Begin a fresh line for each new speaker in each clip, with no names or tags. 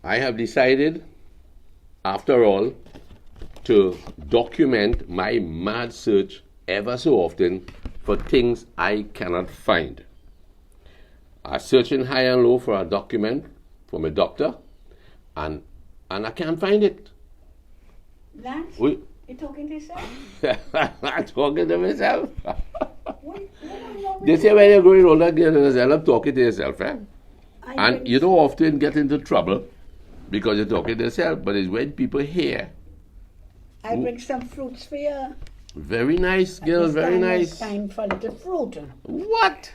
I have decided, after all, to document my mad search ever so often for things I cannot find. I searching high and low for a document from a doctor, and I can't find it.
Lance,
We,
you talking to yourself?
I'm talking to myself.
What wrong with
They say when you're growing older, get yourself talking to yourself, eh?
I
And
bring
you don't often get into trouble because you're talking to yourself, but it's when people hear.
I bring some fruits for you.
Very nice, girl,
This
very
time
nice.
It's time for a little fruit.
What?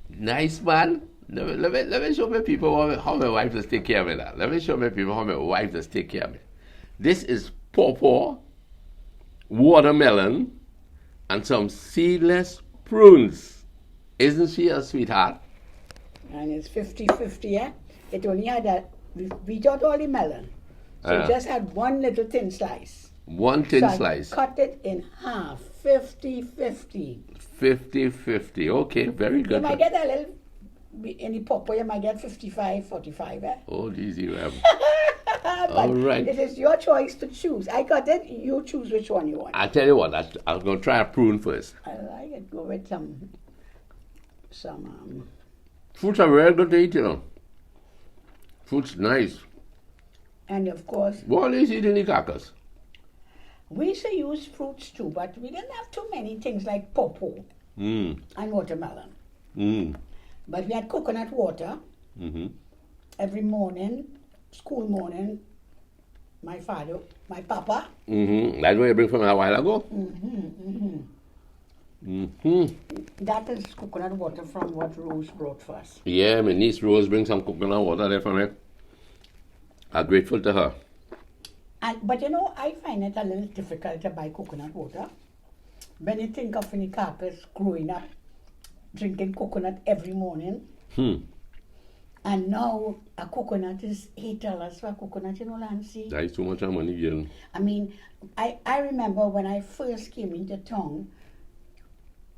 Nice, man. Let me show my people how my wife does take care of me. That. Let me show my people how my wife does take care of me. This is pawpaw, watermelon, and some seedless prunes. Isn't she a sweetheart?
And it's 50-50, yeah? It only had that. We beat out all the melon. So it just had one little thin slice.
One thin
So I
slice.
cut it in half, 50-50.
50-50. Okay, very
You
good.
might get a little, in the pawpaw, you might get 55-45, eh?
Oh, easy, Ram.
But
All right.
it is your choice to choose. I cut it, you choose which one you want.
I tell you what, I'm going to try a prune first.
I like it. Go with some
Fruits are very good to eat, you know. Fruits nice.
and of course,
What is eating the carcass?
we used to use fruits too, but we didn't have too many things like pawpaw
Mm.
and watermelon.
Mm.
But we had coconut water
Mm-hmm.
every morning, school morning. My papa,
Mm-hmm. That's what you bring from a while ago? Mm-hmm.
that is coconut water from what Rose brought for us.
Yeah, my niece Rose brings some coconut water there for me. I'm grateful to her.
But you know, I find it a little difficult to buy coconut water. When you think of any carcass growing up, drinking coconut every morning,
Hmm.
and now a coconut is $8 for a coconut, you know, Lancy.
That is too much money, girl.
I mean, I remember when I first came into town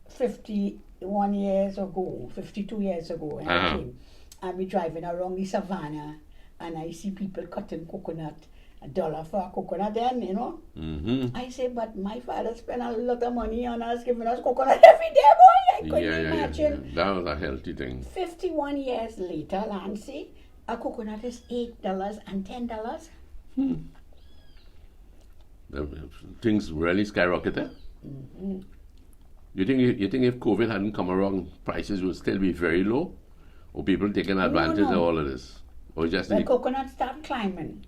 51 years ago, 52 years ago, when I came, and we driving around the savannah, and I see people cutting coconut, $1 for a coconut then, you know.
Mm-hmm.
I say, but my father spent a lot of money on us, giving us coconut every day, boy. I couldn't imagine.
That was a healthy thing.
51 years later, Lancy, a coconut is $8 and $10.
Things really skyrocketed.
Mm-hmm.
You think if COVID hadn't come around, prices would still be very low, or people taking advantage of all of this, or just
When coconuts start climbing,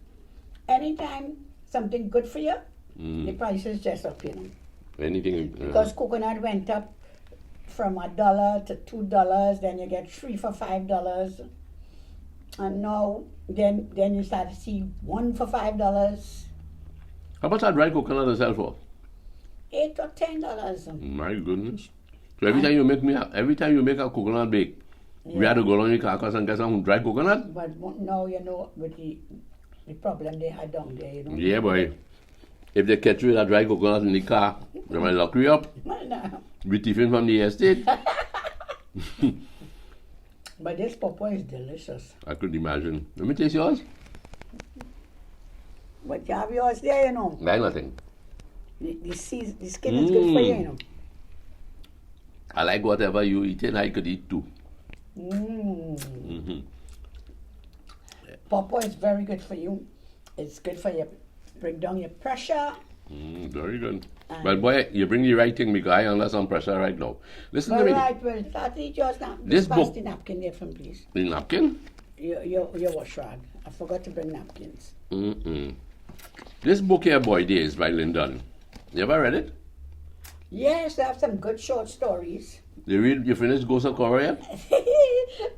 anytime something good for you, the prices just up, you know.
anything?
Because coconut went up from $1 to $2, then you get 3 for $5, and now then you start to see 1 for $5,
How much a dry coconut to sell for?
$8 or $10.
My goodness! So every time you make a coconut bake, we had to go down the carcass and get some dry coconut.
But now you know with the problem they had down there, you know.
Yeah, boy. If they catch you with a dry coconut in the car, they might lock you up.
No.
Be thieving from the estate.
But this pawpaw is delicious.
I could imagine. Let me taste yours.
But you have yours there, you know.
Like nothing.
The skin is good for you, you know.
I like whatever you eat, and I could eat too.
Pawpaw is very good for you. It's good for you. Bring down your pressure.
Very good. Well, boy, you bring the right thing because I under some pressure right now. Listen
All
to me.
right, well, start to eat yours now.
This
Just pass
book-
the napkin there from please.
The napkin?
Your wash rag. I forgot to bring napkins.
This book here, Boy Days, by Lyndon. You ever read it?
Yes, I have some good short stories.
You finished Ghost of Cora yet?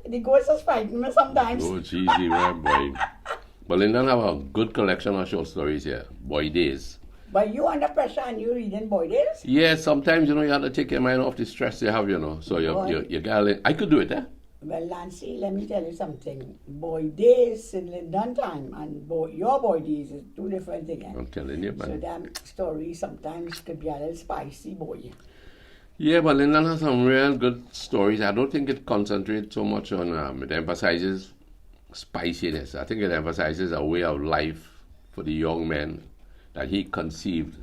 The ghosts are fighting me sometimes.
Oh, cheesy, right, boy. But Lyndon have a good collection of short stories here. Boy Days.
But you under pressure and you reading Boy Days?
Yeah, sometimes, you have to take your mind off the stress you have, So you got I could do it, eh?
Well, Lancy, let me tell you something. Boy Days in London time and your Boy Days is two different things.
I'm telling you,
So
man.
that story sometimes could be a little spicy, boy.
Yeah, but Lyndon has some real good stories. I don't think it concentrates so much on, it emphasizes spiciness. I think it emphasizes a way of life for the young men that he conceived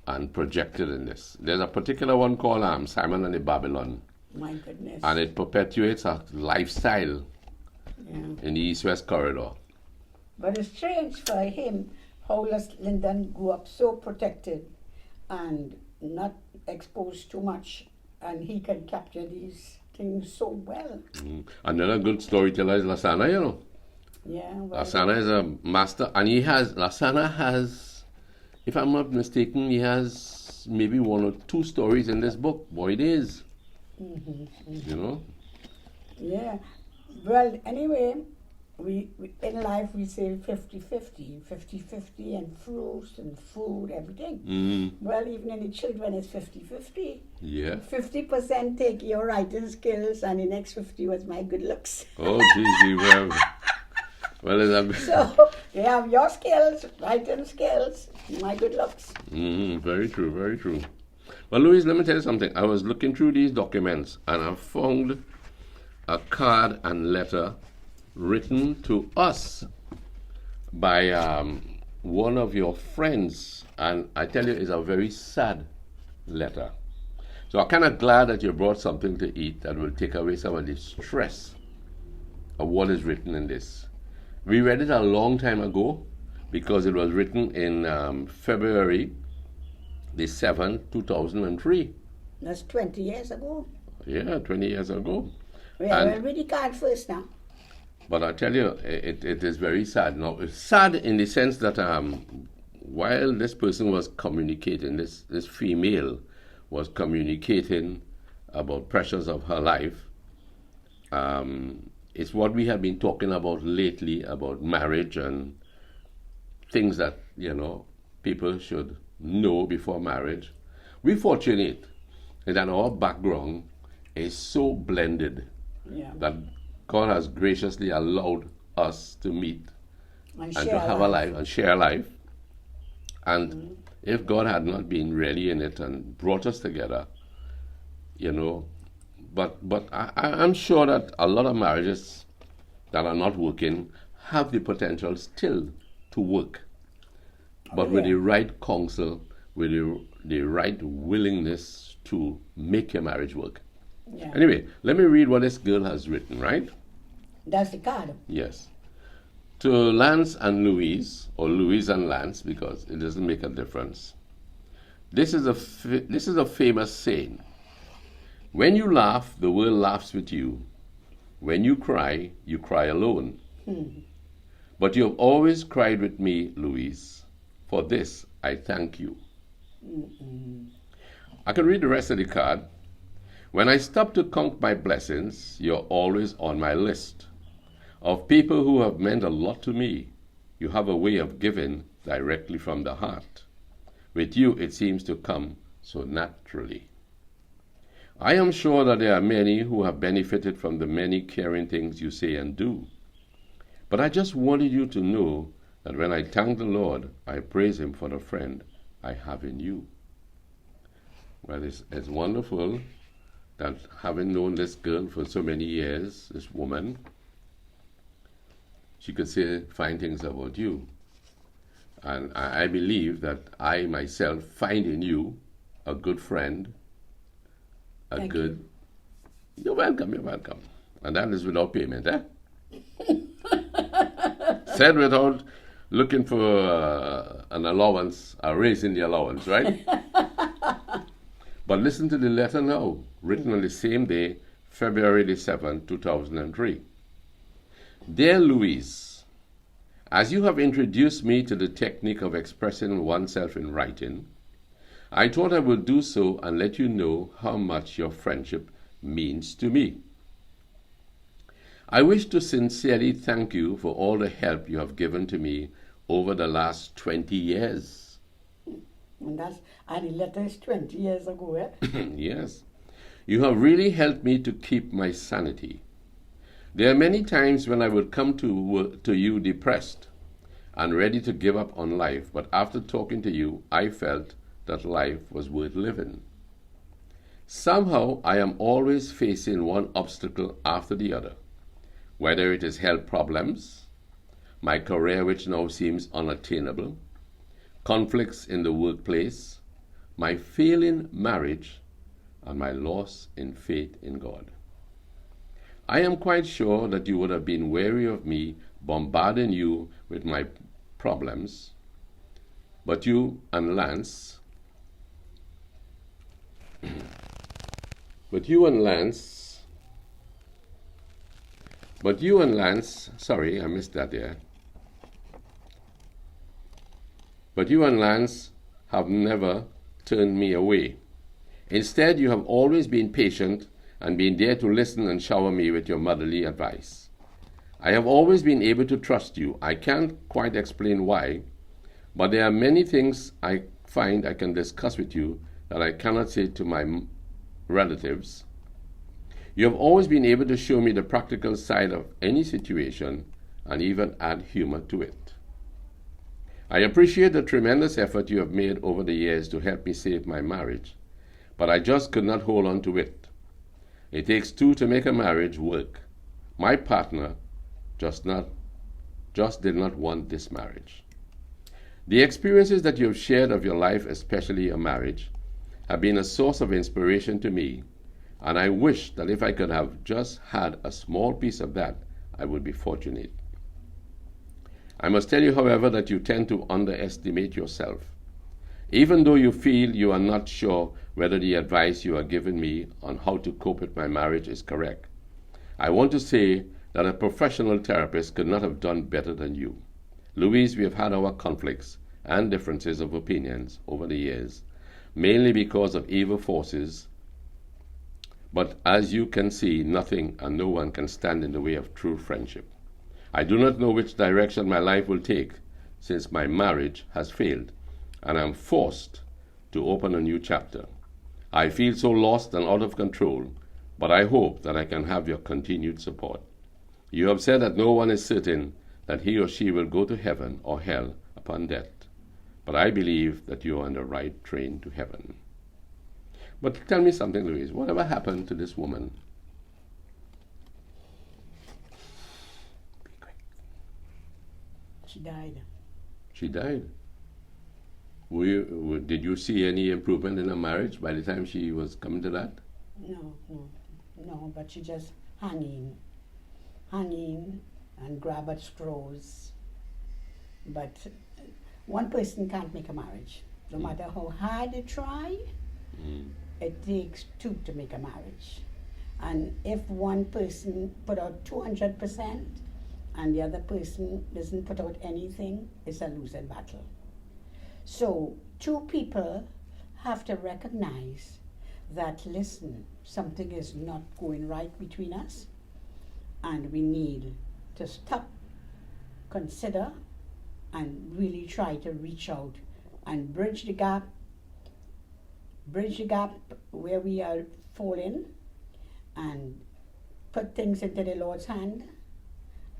and projected in this. There's a particular one called Simon and the Babylon,
My goodness.
and it perpetuates a lifestyle
Yeah.
in the East-West corridor.
But it's strange for him how Lyndon grew up so protected and not exposed too much, and he can capture these things so well.
Another good storyteller is Lasana, you know.
Yeah. Well,
Lasana is a master, and Lasana has, if I'm not mistaken, he has maybe 1 or 2 stories in this book. Boy, it is. You know?
yeah. Well, anyway, we in life we say 50-50, 50-50 and fruits and food, everything. Well, even in the children it's 50-50.
Yeah.
50% take your writing skills, and the next 50 was my good looks.
Oh, geez, well, it's a,
So you have your skills, writing skills, my good looks.
very true, very true. Well, Louise, let me tell you something. I was looking through these documents, and I found a card and letter written to us by one of your friends, and I tell you, it's a very sad letter. So I'm kind of glad that you brought something to eat that will take away some of the stress of what is written in this. We read it a long time ago because it was written in February the 7th, 2003.
That's 20 years ago.
Yeah, 20 years ago.
Yeah,
And-
well, read the card first now.
But I tell you, it is very sad. Now, it's sad in the sense that while this person was communicating, this female was communicating about pressures of her life, it's what we have been talking about lately, about marriage and things that, people should know before marriage. We're fortunate that our background is so blended
Yeah.
that God has graciously allowed us to meet
And
and
share
to have a life and share life. And if God had not been really in it and brought us together, but I'm sure that a lot of marriages that are not working have the potential still to work. But with
yeah.
the right counsel, with the right willingness to make your marriage work.
Yeah.
Anyway, let me read what this girl has written, right?
That's the card.
Yes. To Lance and Louise, or Louise and Lance, because it doesn't make a difference. This is a famous saying. When you laugh, the world laughs with you. When you cry alone. But you have always cried with me, Louise. For this, I thank you. I can read the rest of the card. When I stop to count my blessings, you're always on my list. Of people who have meant a lot to me, you have a way of giving directly from the heart. With you, it seems to come so naturally. I am sure that there are many who have benefited from the many caring things you say and do. But I just wanted you to know that when I thank the Lord, I praise Him for the friend I have in you. Well, it's wonderful that having known this girl for so many years, this woman, she could say fine things about you. And I believe that I myself find in you a good friend,
Thank
you. You're welcome. And that is without payment, eh? Said without looking for an allowance, a raise in the allowance, right? But listen to the letter now, written on the same day, February the 7th, 2003. Dear Louise, as you have introduced me to the technique of expressing oneself in writing, I thought I would do so and let you know how much your friendship means to me. I wish to sincerely thank you for all the help you have given to me over the last 20 years.
And the letter is 20 years ago, eh?
Yes. You have really helped me to keep my sanity. There are many times when I would come to you depressed and ready to give up on life, but after talking to you, I felt that life was worth living. Somehow, I am always facing one obstacle after the other. whether it is health problems, my career which now seems unattainable, conflicts in the workplace, my failing marriage, and my loss in faith in God. I am quite sure that you would have been weary of me bombarding you with my problems, but you and Lance, sorry, I missed that there. But you and Lance have never turned me away. Instead, you have always been patient and been there to listen and shower me with your motherly advice. I have always been able to trust you. I can't quite explain why, but there are many things I find I can discuss with you that I cannot say to my relatives. You have always been able to show me the practical side of any situation and even add humor to it. I appreciate the tremendous effort you have made over the years to help me save my marriage, but I just could not hold on to it. It takes two to make a marriage work. My partner just did not want this marriage. The experiences that you have shared of your life, especially your marriage, have been a source of inspiration to me, and I wish that if I could have just had a small piece of that, I would be fortunate. I must tell you, however, that you tend to underestimate yourself. Even though you feel you are not sure whether the advice you are giving me on how to cope with my marriage is correct, I want to say that a professional therapist could not have done better than you. Louise, we have had our conflicts and differences of opinions over the years, mainly because of evil forces, but as you can see, nothing and no one can stand in the way of true friendship. I do not know which direction my life will take since my marriage has failed, and I am forced to open a new chapter. I feel so lost and out of control, but I hope that I can have your continued support. You have said that no one is certain that he or she will go to heaven or hell upon death, but I believe that you are on the right train to heaven. But tell me something, Louise. Whatever happened to this woman?
She died.
She died. Did you see any improvement in her marriage by the time she was coming to that?
No, but she just hanging and grab at straws. But one person can't make a marriage. No matter how hard they try, it takes two to make a marriage. And if one person put out 200% and the other person doesn't put out anything, it's a losing battle. So two people have to recognize that, listen, something is not going right between us, and we need to stop, consider, and really try to reach out and bridge the gap where we are falling, and put things into the Lord's hand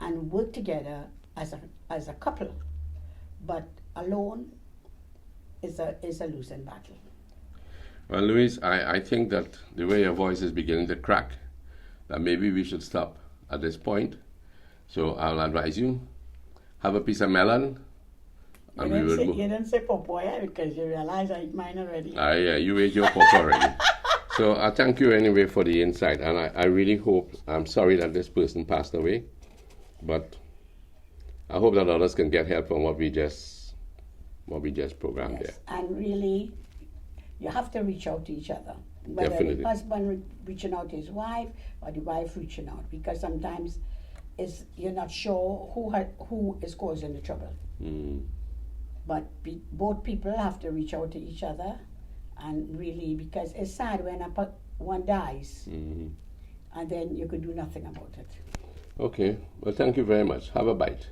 and work together as a couple. But alone is a losing battle.
Well, Louise, I think that the way your voice is beginning to crack, that maybe we should stop at this point. So I'll advise you, have a piece of melon, and we will move.
You didn't say papaya because you realize I ate mine already.
Yeah, you ate your pop already. So I thank you anyway for the insight, and I really hope, I'm sorry that this person passed away, but I hope that others can get help from what we just programmed there.
And really, you have to reach out to each other. Whether
Definitely.
the husband reaching out to his wife or the wife reaching out, because sometimes you're not sure who is causing the trouble. But both people have to reach out to each other, and really, because it's sad when one dies, and then you could do nothing about it.
Okay, well, thank you very much. Have a bite.